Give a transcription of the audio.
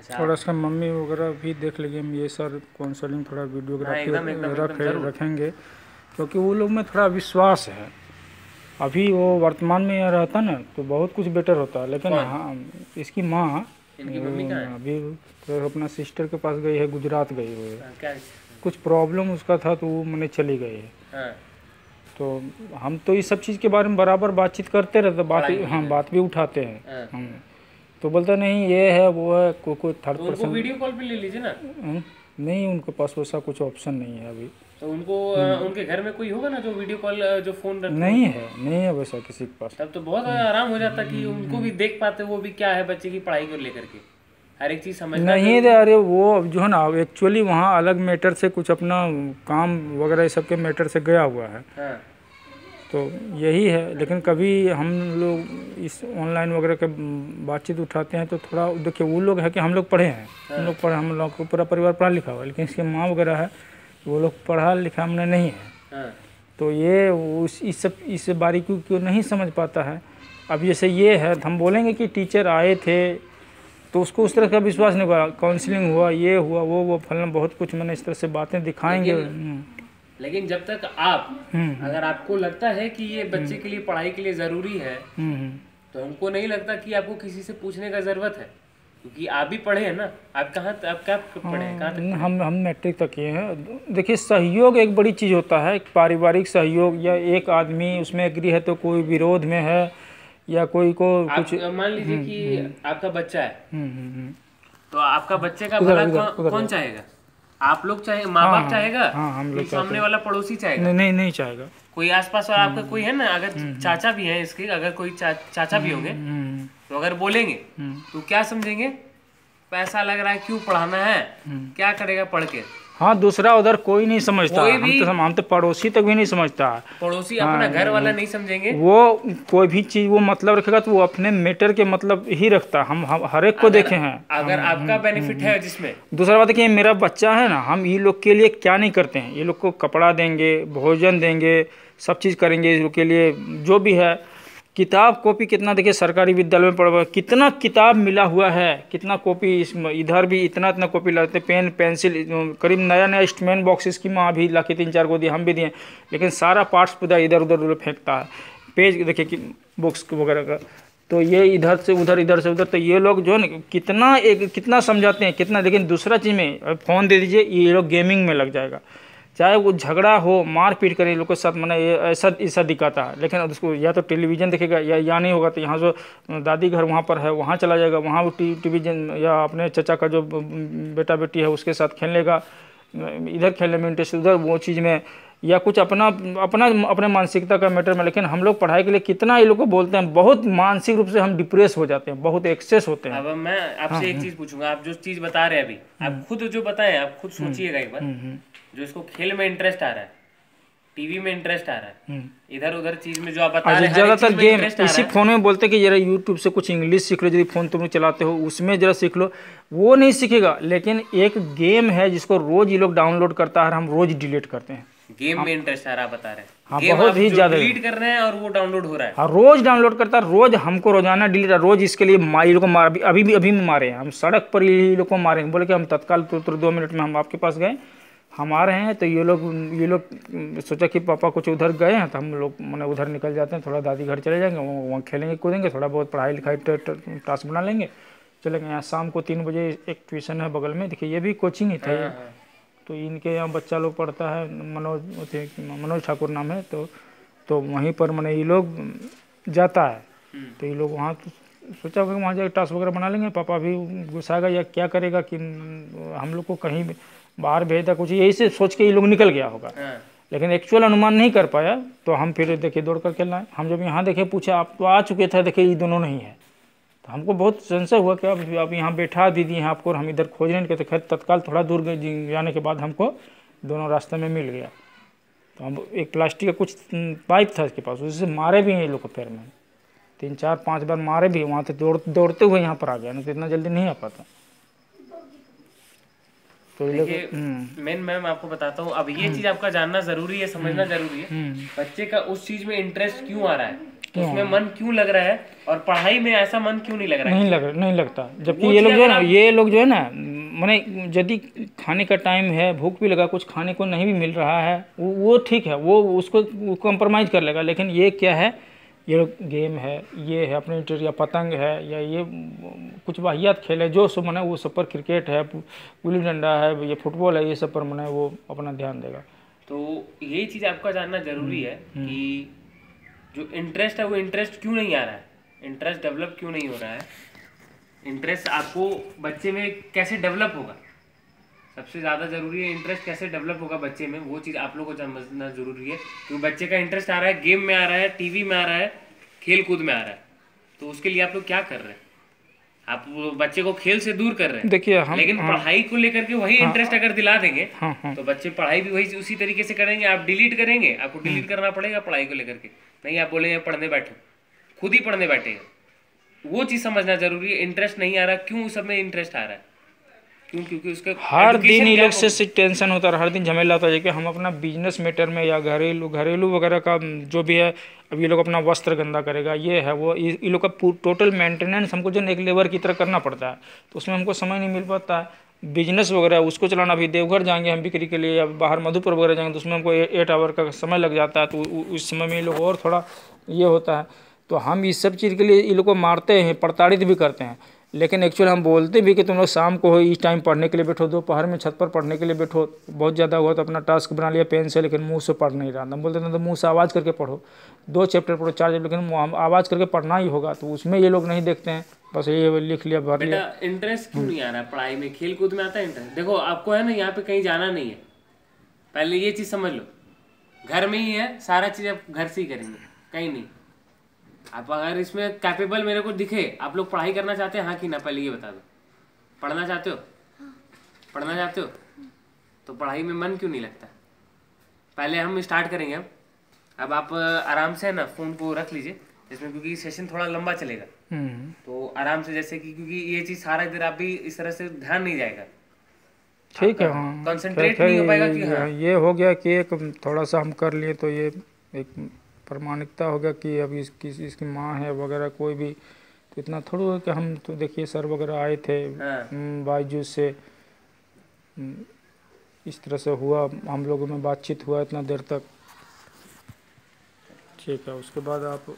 अच्छा थोड़ा इसका मम्मी वगैरह भी देख लेंगे हम, ये सर काउंसलिंग थोड़ा हाँ, एकदम एकदम एकदम जरूर। रखेंगे, क्योंकि वो लोग में थोड़ा विश्वास है। अभी वो वर्तमान में यहाँ रहता ना तो बहुत कुछ बेटर होता, लेकिन कौन? हाँ इसकी माँ इनकी मम्मी कहाँ वो है? अभी तो अपना सिस्टर के पास गई है, गुजरात गई हुई है। हाँ, क्या? कुछ प्रॉब्लम उसका था तो वो मैंने चली गई है। हाँ, तो हम तो इस सब चीज़ के बारे में बराबर बातचीत करते रहते, पढ़ाई को हाँ लेकर। बात भी उठाते हैं हाँ, हम। तो बोलता नहीं ये है वो है, कोई थर्ड तो उनको पर्सन। वीडियो कॉल पे ले लीजिए ना। नहीं उनके पास वैसा कुछ ऑप्शन नहीं है अभी। तो उनको उनके घर में कोई होगा ना जो वीडियो कॉल जो फ़ोन रखे हो। नहीं है वैसा किसी के पास। तब तो बहुत आराम हो जाता कि उनको भी देख पाते वो भी क्या है बच्चे की पढ़ाई को लेकर के, हर एक चीज़ समझना नहीं जरूरी रे, है। अरे वो जो है ना एक्चुअली वहाँ अलग मैटर से कुछ अपना काम वगैरह ये सब के मैटर से गया हुआ है। हाँ, तो यही है, लेकिन कभी हम लोग इस ऑनलाइन वगैरह के बातचीत उठाते हैं तो थोड़ा देखिए वो लोग है कि हम लोग पढ़े हैं, हम लोग को पूरा परिवार पढ़ा लिखा हुआ है, लेकिन इसके माँ वगैरह है वो लोग पढ़ा लिखा हमने नहीं है। हाँ, तो ये इस बारीकी को नहीं समझ पाता है। अब जैसे ये है तो हम बोलेंगे कि टीचर आए थे तो उसको उस तरह का विश्वास नहीं हुआ, काउंसलिंग हुआ, ये हुआ वो फलना बहुत कुछ, मैंने इस तरह से बातें दिखाएंगे। लेकिन जब तक आप अगर आपको लगता है कि ये बच्चे के लिए पढ़ाई के लिए ज़रूरी है, तो हमको नहीं लगता कि आपको किसी से पूछने का ज़रूरत है, क्योंकि आप भी पढ़े हैं ना। आप क्या पढ़े हैं, कहाँ तक? हम मैट्रिक तक किए हैं। देखिए सहयोग एक बड़ी चीज़ होता है, एक पारिवारिक सहयोग, या एक आदमी उसमें एग्री है तो कोई विरोध में है या कोई को कुछ। मान लीजिए कि आपका बच्चा है, तो आपका बच्चे का भला कौन चाहेगा? आप लोग चाहे, माँ बाप चाहेगा? हाँ हम लोग सामने वाला पड़ोसी चाहेगा? नहीं चाहेगा। कोई आसपास और आपका कोई है ना, अगर चाचा भी है इसके, अगर कोई चाचा भी होंगे तो अगर बोलेंगे तो क्या समझेंगे? पैसा लग रहा है, क्यों पढ़ाना है, क्या करेगा पढ़ के? हाँ दूसरा उधर कोई नहीं समझता, कोई भी हम तो पड़ोसी तक भी नहीं समझता। पड़ोसी अपना घर वाला नहीं समझेंगे। वो कोई भी चीज वो मतलब रखेगा तो वो अपने मैटर के मतलब ही रखता। हम हर एक को देखे हैं। अगर आपका बेनिफिट है जिसमें। दूसरा बात है कि मेरा बच्चा है ना, हम ये लोग के लिए क्या नहीं करते हैं, ये लोग को कपड़ा देंगे, भोजन देंगे, सब चीज़ करेंगे ये लोग के लिए जो भी है। किताब कॉपी कितना, देखिए सरकारी विद्यालय में पढ़ा कितना किताब मिला हुआ है, कितना कॉपी इधर भी इतना कॉपी लाते, पेन पेंसिल करीब नया इंस्ट्रूमेंट बॉक्स इसकी माँ भी ला के 3-4 को दिए, हम भी दिए, लेकिन सारा पार्ट्स पूरा इधर उधर फेंकता है। पेज देखिए कि बुक्स वगैरह का, तो ये इधर से उधर, तो ये लोग जो है ना कितना समझाते हैं कितना, लेकिन दूसरा चीज़ में फ़ोन दे दीजिए ये लोग गेमिंग में लग जाएगा। चाहे वो झगड़ा हो मारपीट करे लोग के साथ, मैंने ऐसा दिखाता है, लेकिन उसको या तो टेलीविज़न देखेगा या नहीं होगा तो यहाँ जो दादी घर वहाँ पर है वहाँ चला जाएगा, वहाँ वो टेलीविज़न या अपने चचा का जो बेटा बेटी है उसके साथ खेल लेगा, इधर खेलने में इंटरेस्ट, उधर वो चीज़ में, या कुछ अपने मानसिकता का मैटर में। लेकिन हम लोग पढ़ाई के लिए कितना ये लोग को बोलते हैं, बहुत मानसिक रूप से हम डिप्रेस हो जाते हैं, बहुत एक्सेस होते हैं। अब मैं आपसे एक चीज़ पूछूंगा, आप जो चीज़ बता रहे हैं अभी, आप खुद जो बताएं, आप खुद सोचिएगा एक बार। जो इसको खेल में इंटरेस्ट आ रहा है, टीवी में इंटरेस्ट आ रहा है, इधर उधर चीज में जो आप बता रहे हैं, ज़्यादातर गेम इसी फोन में बोलते हैं कि जरा यूट्यूब से कुछ इंग्लिश सीख लो, यदि फ़ोन तुम चलाते हो उसमें जरा सीख लो, वो नहीं सीखेगा। लेकिन एक गेम है जिसको रोज़ ये लोग डाउनलोड करता है, हम रोज़ डिलीट करते हैं। गेम में इंटरेस्ट आ रहा बता रहे हैं। हाँ बहुत ही ज़्यादा डिलीट कर रहे हैं और वो डाउनलोड हो रहा है। हाँ रोज़ डाउनलोड करता है, रोज़ हमको रोजाना डिलीट, रोज़ इसके लिए ये लोग को मार, अभी मारे हैं हम, सड़क पर ये लोग को मारे, बोले कि हम तत्काल 2 मिनट में हम आपके पास गए, हम आ रहे हैं। तो ये लोग सोचा कि पापा कुछ उधर गए हैं तो हम लोग मैंने उधर निकल जाते हैं, थोड़ा दादी घर चले जाएंगे, वहाँ खेलेंगे कूदेंगे, थोड़ा बहुत पढ़ाई लिखाई टास्क बना लेंगे, चलेंगे। यहाँ शाम को 3 बजे एक ट्यूशन है बगल में, देखिए ये भी कोचिंग ही था। तो इनके यहाँ बच्चा लोग पढ़ता है, मनोज ठाकुर नाम है, तो वहीं पर मैंने ये लोग जाता है। तो ये लोग वहाँ सोचा होगा वहाँ जाकर टास्क वगैरह बना लेंगे, पापा भी गुस्साएगा या क्या करेगा कि हम लोग को कहीं बाहर भेजा, कुछ यही से सोच के ये लोग निकल गया होगा। लेकिन एक्चुअल अनुमान नहीं कर पाया। तो हम फिर देखिए दौड़ कर खेलना है, हम जब यहाँ देखे पूछा आप तो आ चुके थे, देखिए ये दोनों नहीं है। तो हमको बहुत संशय हुआ कि अब यहाँ बैठा दीदी यहाँ आपको, हम इधर खोज नहीं करते। खैर तत्काल थोड़ा दूर जाने के बाद हमको दोनों रास्ते में मिल गया। तो हम एक प्लास्टिक का कुछ पाइप था इसके पास, उससे मारे भी हैं ये लोग को पैर में, 3-4-5 बार मारे भी। वहाँ से दौड़ते हुए यहाँ पर आ गया, नहीं तो इतना जल्दी नहीं आ पाता। तो देखिए मैं आपको बताता हूँ, अब ये चीज आपका जानना जरूरी है, समझना जरूरी है, बच्चे का उस चीज में इंटरेस्ट क्यों आ रहा है। तो उसमें मन क्यों लग रहा है और पढ़ाई में ऐसा मन क्यों नहीं लग रहा है? नहीं लगता। जबकि ये लोग जो है ना माने यदि खाने का टाइम है, भूख भी लगा, कुछ खाने को नहीं भी मिल रहा है, वो ठीक है, वो उसको कॉम्प्रोमाइज़ कर लेगा। लेकिन ये क्या है, ये लोग गेम है, ये है अपने या पतंग है, या ये कुछ वाहियात खेल है जो सब मने वो सब पर, क्रिकेट है, गुल्ली डंडा है, ये फुटबॉल है, ये सब पर मने वो अपना ध्यान देगा। तो यही चीज़ आपका जानना जरूरी है कि जो इंटरेस्ट है वो इंटरेस्ट क्यों नहीं आ रहा है, इंटरेस्ट डेवलप क्यों नहीं हो रहा है, इंटरेस्ट आपको बच्चे में कैसे डेवलप होगा। सबसे ज़्यादा ज़रूरी है इंटरेस्ट कैसे डेवलप होगा बच्चे में, वो चीज़ आप लोगों को समझना ज़रूरी है। क्योंकि बच्चे का इंटरेस्ट आ रहा है गेम में, आ रहा है टीवी में, आ रहा है खेल कूद में आ रहा है, तो उसके लिए आप लोग क्या कर रहे हैं? आप बच्चे को खेल से दूर कर रहे हैं। देखिए लेकिन पढ़ाई को लेकर के वही इंटरेस्ट अगर दिला देंगे तो बच्चे पढ़ाई भी वही उसी तरीके से करेंगे। आप डिलीट करेंगे, आपको डिलीट करना पड़ेगा पढ़ाई को लेकर के, नहीं आप बोलेंगे पढ़ने बैठो, खुद ही पढ़ने बैठेगा। वो चीज़ समझना जरूरी है। इंटरेस्ट नहीं आ रहा, क्यों सब में इंटरेस्ट आ रहा है, क्यों? क्योंकि उसका हर दिन ये लोग से टेंशन होता है, हर दिन झमेला होता है कि हम अपना बिजनेस मैटर में या घरेलू वगैरह का जो भी है, अब ये लोग अपना वस्त्र गंदा करेगा, ये है वो, ये लोग का टोटल मेंटेनेंस हमको जो एक लेबर की तरह करना पड़ता है, तो उसमें हमको समय नहीं मिल पाता है। बिजनेस वगैरह उसको चलाना, अभी देवघर जाएंगे हम बिक्री के लिए या बाहर मधुपुर वगैरह जाएंगे तो उसमें हमको 8 आवर का समय लग जाता है, तो उस समय में ये लोग और थोड़ा ये होता है। तो हम इस सब चीज़ के लिए ये लोग को मारते हैं, प्रताड़ित भी करते हैं, लेकिन एक्चुअल हम बोलते भी कि तुम लोग शाम को हो इस टाइम पढ़ने के लिए बैठो, दोपहर में छत पर पढ़ने के लिए बैठो, बहुत ज़्यादा हुआ तो अपना टास्क बना लिया पेन से, लेकिन मुंह से पढ़ नहीं रहा। हम बोलते थे तो मुंह से आवाज़ करके पढ़ो, 2 चैप्टर पढ़ो, 4 चैप्टर, लेकिन आवाज़ करके पढ़ना ही होगा, तो उसमें ये लोग नहीं देखते हैं, बस ये लिख लिया भर लिया। इंटरेस्ट क्यों नहीं आ रहा पढ़ाई में? खेल कूद में आता है इंटरेस्ट। देखो आपको है ना यहाँ पे कहीं जाना नहीं है, पहले ये चीज़ समझ लो, घर में ही है सारा चीज़, आप घर से ही करेंगे, कहीं नहीं। आप अगर इसमें कैपेबल मेरे को दिखे, आप लोग पढ़ाई करना चाहते हैं हाँ कि ना, पहले ये बता दो। पढ़ना चाहते हो? पढ़ना चाहते हो तो पढ़ाई में मन क्यों नहीं लगता? पहले हम स्टार्ट करेंगे। अब आप आराम से ना फ़ोन को रख लीजिए इसमें, क्योंकि सेशन थोड़ा लंबा चलेगा, तो आराम से, जैसे कि क्योंकि ये चीज़ सारा इधर आप भी इस तरह से ध्यान नहीं जाएगा, ठीक है, हाँ कंसंट्रेट नहीं हो पाएगा कि हाँ ये हो गया कि एक थोड़ा सा हम कर लिए तो ये एक प्रमाणिकता हो गया कि अभी इसकी माँ है वगैरह कोई भी, तो इतना थोड़ा हो कि हम तो देखिए सर वगैरह आए थे बायजूस से, इस तरह से हुआ, हम लोगों में बातचीत हुआ इतना देर तक, ठीक है। उसके बाद आप